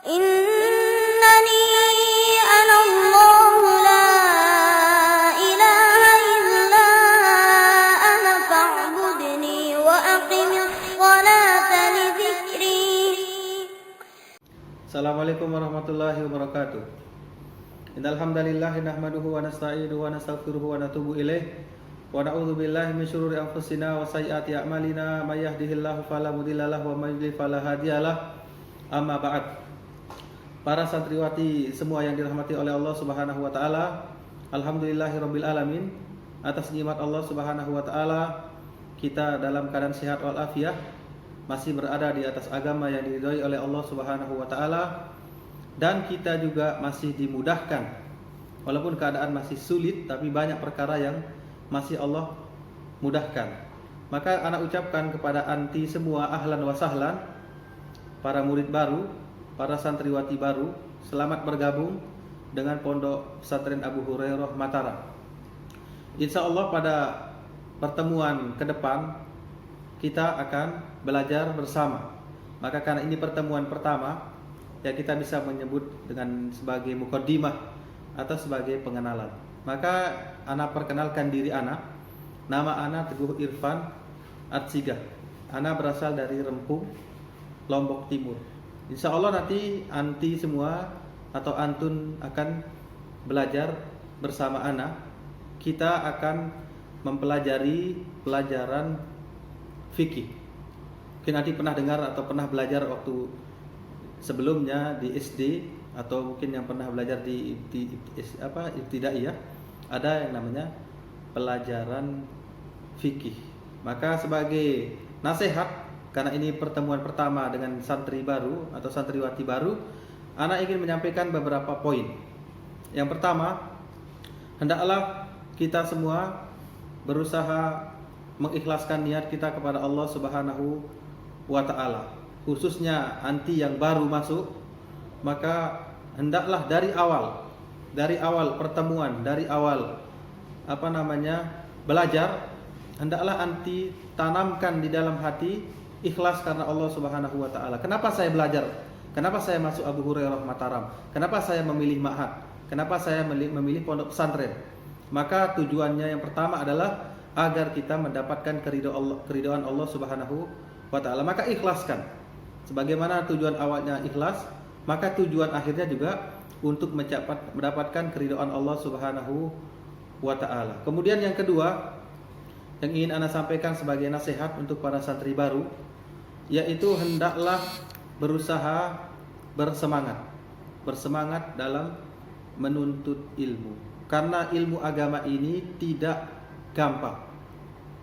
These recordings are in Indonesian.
إنني أنا الله لا إله إلا أنا فاعبدني وأقم الصلاة لذكري. Assalamualaikum warahmatullahi wabarakatuh. Innal hamdalillah nahmaduhu wa nasta'inuhu wa nastaghfiruhu wa natubu ilaih wa na'udzu billahi min syururi anfusina wa sayyiati a'malina may yahdihillahu fala mudhilla lahu wa may yudhlil fala hadiyalah. Amma ba'd. Para santriwati semua yang dirahmati oleh Allah Subhanahu wa taala, alhamdulillahirabbil alamin. Atas nikmat Allah Subhanahu wa taala, kita dalam keadaan sehat wal afiat, masih berada di atas agama yang diridhai oleh Allah Subhanahu wa taala, dan kita juga masih dimudahkan walaupun keadaan masih sulit, tapi banyak perkara yang masih Allah mudahkan. Maka anak ucapkan kepada anti semua ahlan wa sahlan, para murid baru, para santriwati baru, selamat bergabung dengan Pondok Pesantren Abu Hurairah Mataram. Insya Allah pada pertemuan ke depan kita akan belajar bersama. Maka karena ini pertemuan pertama, ya kita bisa menyebut dengan sebagai mukaddimah atau sebagai pengenalan. Maka ana perkenalkan diri ana. Nama ana Teguh Irfan Atsigah. Ana berasal dari Rempung, Lombok Timur. Insya Allah nanti anti semua atau antun akan belajar bersama ana. Kita akan mempelajari pelajaran fikih. Mungkin nanti pernah dengar atau pernah belajar waktu sebelumnya di SD, atau mungkin yang pernah belajar di ibtidaiyah, ada yang namanya pelajaran fikih. Maka sebagai nasihat, karena ini pertemuan pertama dengan santri baru atau santriwati baru, anak ingin menyampaikan beberapa poin. Yang pertama, hendaklah kita semua berusaha mengikhlaskan niat kita kepada Allah Subhanahu wa taala. Khususnya anti yang baru masuk, maka hendaklah dari awal pertemuan, dari awal belajar, hendaklah anti tanamkan di dalam hati ikhlas karena Allah Subhanahu wa taala. Kenapa saya belajar? Kenapa saya masuk Abu Hurairah Mataram? Kenapa saya memilih ma'had? Kenapa saya memilih pondok pesantren? Maka tujuannya yang pertama adalah agar kita mendapatkan keridhaan Allah Subhanahu wa taala. Maka ikhlaskan. Sebagaimana tujuan awalnya ikhlas, maka tujuan akhirnya juga untuk mendapatkan keridhaan Allah Subhanahu wa taala. Kemudian yang kedua yang ingin ana sampaikan sebagai nasihat untuk para santri baru, yaitu hendaklah berusaha bersemangat dalam menuntut ilmu. Karena ilmu agama ini tidak gampang.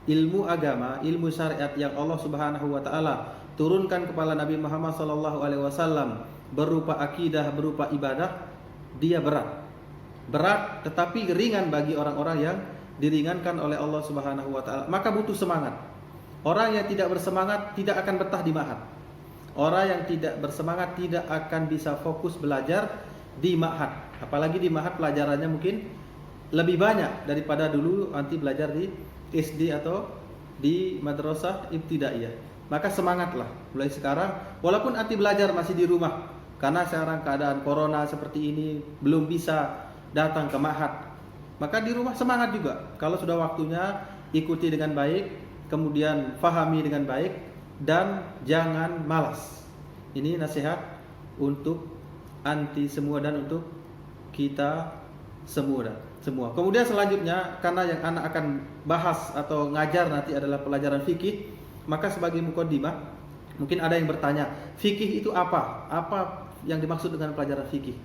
Ilmu agama, ilmu syariat yang Allah Subhanahu wa taala turunkan kepada Nabi Muhammad sallallahu alaihi wasallam berupa akidah, berupa ibadah, dia berat. Berat tetapi ringan bagi orang-orang yang diringankan oleh Allah Subhanahu wa taala. Maka butuh semangat. Orang yang tidak bersemangat tidak akan betah di ma'had. Orang yang tidak bersemangat tidak akan bisa fokus belajar di ma'had. Apalagi di ma'had pelajarannya mungkin lebih banyak daripada dulu nanti belajar di SD atau di madrasah ibtidaiyah. Maka semangatlah mulai sekarang, walaupun nanti belajar masih di rumah. Karena sekarang keadaan corona seperti ini belum bisa datang ke ma'had. Maka di rumah semangat juga. Kalau sudah waktunya, ikuti dengan baik, kemudian fahami dengan baik, dan jangan malas. Ini nasihat untuk anti semua dan untuk kita semua. Kemudian selanjutnya, karena yang anak akan bahas atau ngajar nanti adalah pelajaran fikih, maka sebagai mukaddimah, mungkin ada yang bertanya, fikih itu apa? Apa yang dimaksud dengan pelajaran fikih?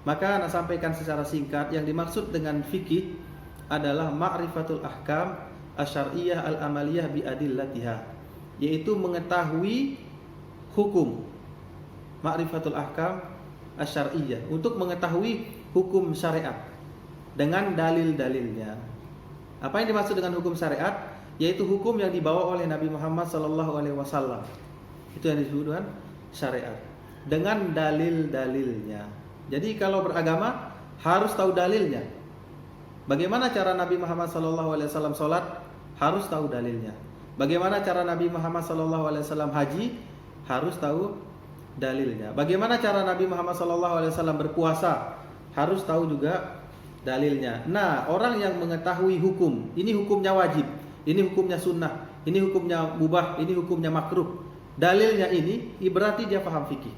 Maka anak sampaikan secara singkat, yang dimaksud dengan fikih adalah ma'rifatul ahkam asyariyah al-amaliyah bi'adillatiha, yaitu mengetahui hukum. Ma'rifatul ahkam asyariyah, untuk mengetahui hukum syariat dengan dalil-dalilnya. Apa yang dimaksud dengan hukum syariat? Yaitu hukum yang dibawa oleh Nabi Muhammad SAW. Itu yang disebut dengan syariat, dengan dalil-dalilnya. Jadi kalau beragama harus tahu dalilnya. Bagaimana cara Nabi Muhammad SAW sholat? Harus tahu dalilnya. Bagaimana cara Nabi Muhammad SAW haji? Harus tahu dalilnya. Bagaimana cara Nabi Muhammad SAW berpuasa? Harus tahu juga dalilnya. Nah, orang yang mengetahui hukum, ini hukumnya wajib, ini hukumnya sunnah, ini hukumnya mubah, ini hukumnya makruh. Dalilnya ini berarti dia paham fikih.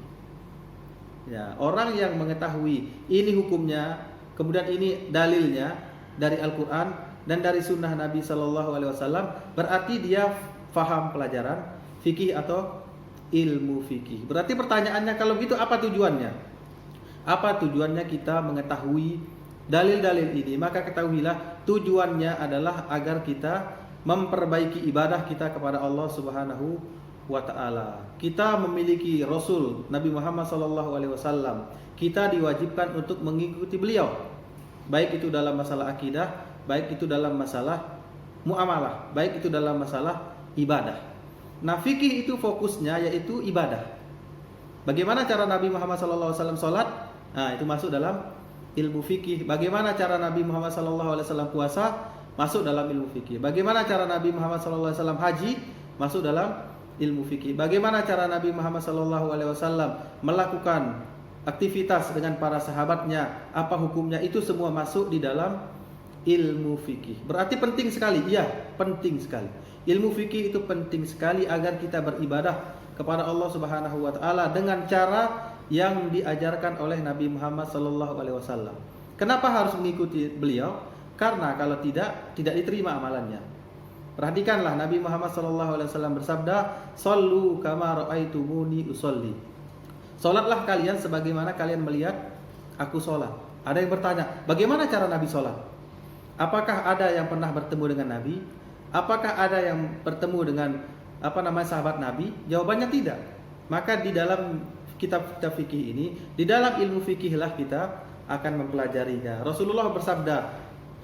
Ya, orang yang mengetahui ini hukumnya, kemudian ini dalilnya dari Al-Quran dan dari sunnah Nabi SAW, berarti dia paham pelajaran fikih atau ilmu fikih. Berarti pertanyaannya, kalau gitu apa tujuannya? Apa tujuannya kita mengetahui dalil-dalil ini? Maka ketahuilah tujuannya adalah agar kita memperbaiki ibadah kita kepada Allah Subhanahu wa ta'ala. Kita memiliki Rasul Nabi Muhammad SAW. Kita diwajibkan untuk mengikuti beliau, baik itu dalam masalah akidah, baik itu dalam masalah muamalah, baik itu dalam masalah ibadah. Nah, fikih itu fokusnya yaitu ibadah. Bagaimana cara Nabi Muhammad SAW sholat? Nah, itu masuk dalam ilmu fikih. Bagaimana cara Nabi Muhammad SAW puasa? Masuk dalam ilmu fikih. Bagaimana cara Nabi Muhammad SAW haji? Masuk dalam ilmu fikih. Bagaimana cara Nabi Muhammad SAW melakukan aktivitas dengan para sahabatnya? Apa hukumnya? Itu semua masuk di dalam ilmu fikih. Berarti penting sekali. Iya, penting sekali. Ilmu fikih itu penting sekali agar kita beribadah kepada Allah Subhanahu wa ta'ala dengan cara yang diajarkan oleh Nabi Muhammad SAW. Kenapa harus mengikuti beliau? Karena kalau tidak diterima amalannya. Perhatikanlah, Nabi Muhammad SAW bersabda, "Shallu kama ra'aitumuni usolli." Salatlah kalian sebagaimana kalian melihat aku salat. Ada yang bertanya, bagaimana cara Nabi salat? Apakah ada yang pernah bertemu dengan Nabi? Apakah ada yang bertemu dengan sahabat Nabi? Jawabannya tidak. Maka di dalam kitab-kitab fikih ini, di dalam ilmu fikihlah kita akan mempelajarinya. Rasulullah bersabda,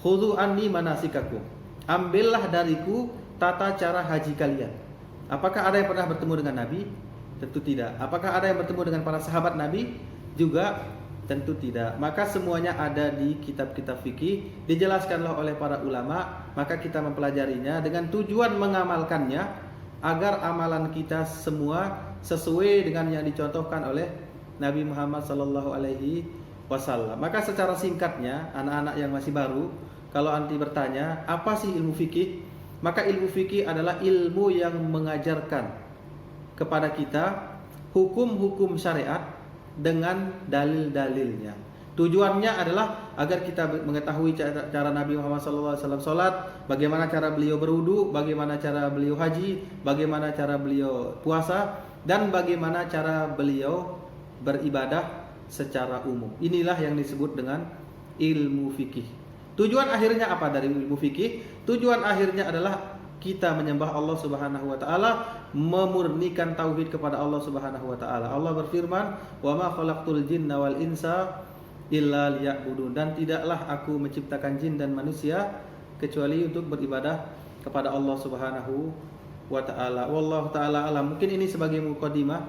"Khudhu anni manasikakum." Ambillah dariku tata cara haji kalian. Apakah ada yang pernah bertemu dengan Nabi? Tentu tidak. Apakah ada yang bertemu dengan para sahabat Nabi? Juga tentu tidak. Maka semuanya ada di kitab-kitab fikih, dijelaskanlah oleh para ulama, maka kita mempelajarinya dengan tujuan mengamalkannya agar amalan kita semua sesuai dengan yang dicontohkan oleh Nabi Muhammad SAW. Maka secara singkatnya, anak-anak yang masih baru, kalau anti bertanya, apa sih ilmu fikih? Maka ilmu fikih adalah ilmu yang mengajarkan kepada kita hukum-hukum syariat dengan dalil-dalilnya. Tujuannya adalah agar kita mengetahui cara Nabi Muhammad SAW sholat, bagaimana cara beliau berwudu, bagaimana cara beliau haji, bagaimana cara beliau puasa, dan bagaimana cara beliau beribadah secara umum. Inilah yang disebut dengan ilmu fikih. Tujuan akhirnya apa dari ilmu fikih? Tujuan akhirnya adalah kita menyembah Allah Subhanahu wa ta'ala, memurnikan tauhid kepada Allah Subhanahu wa ta'ala. Allah berfirman, "Wa ma khalaqtul jinna wal insa illa liya'budun." Dan tidaklah aku menciptakan jin dan manusia kecuali untuk beribadah kepada Allah Subhanahu wa ta'ala. Wallahu ta'ala alam. Mungkin ini sebagai mukadimah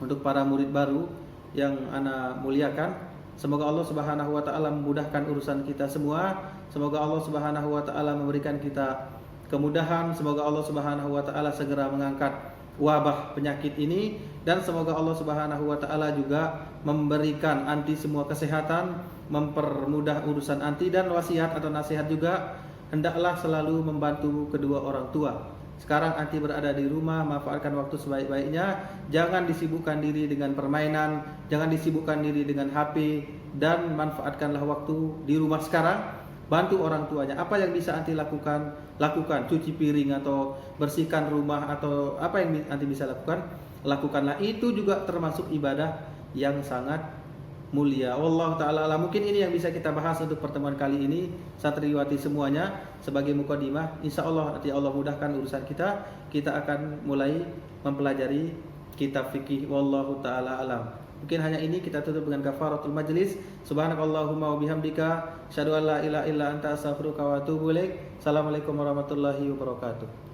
untuk para murid baru yang ana muliakan. Semoga Allah Subhanahu wa ta'ala memudahkan urusan kita semua. Semoga Allah Subhanahu wa ta'ala memberikan kita kemudahan. Semoga Allah Subhanahu wa ta'ala segera mengangkat wabah penyakit ini, dan semoga Allah Subhanahu wa ta'ala juga memberikan anti semua kesehatan, mempermudah urusan anti, dan wasiat atau nasihat juga hendaklah selalu membantu kedua orang tua. Sekarang anti berada di rumah, manfaatkan waktu sebaik-baiknya. Jangan disibukkan diri dengan permainan, jangan disibukkan diri dengan HP, dan manfaatkanlah waktu di rumah sekarang. Bantu orang tuanya. Apa yang bisa anti lakukan? Lakukan. Cuci piring atau bersihkan rumah atau apa yang anti bisa lakukan? Lakukanlah. Itu juga termasuk ibadah yang sangat mulia. Wallahu ta'ala alam. Mungkin ini yang bisa kita bahas untuk pertemuan kali ini. Santriwati semuanya sebagai mukadimah. Insya Allah nanti Allah mudahkan urusan kita. Kita akan mulai mempelajari kitab fikih. Wallahu ta'ala alam. Mungkin hanya ini, kita tutup dengan kafaratul majlis. Subhanakallahumma wa bihamdika, asyhadu an la ilaha illa anta, astaghfiruka wa atubu ilaik. Assalamualaikum warahmatullahi wabarakatuh.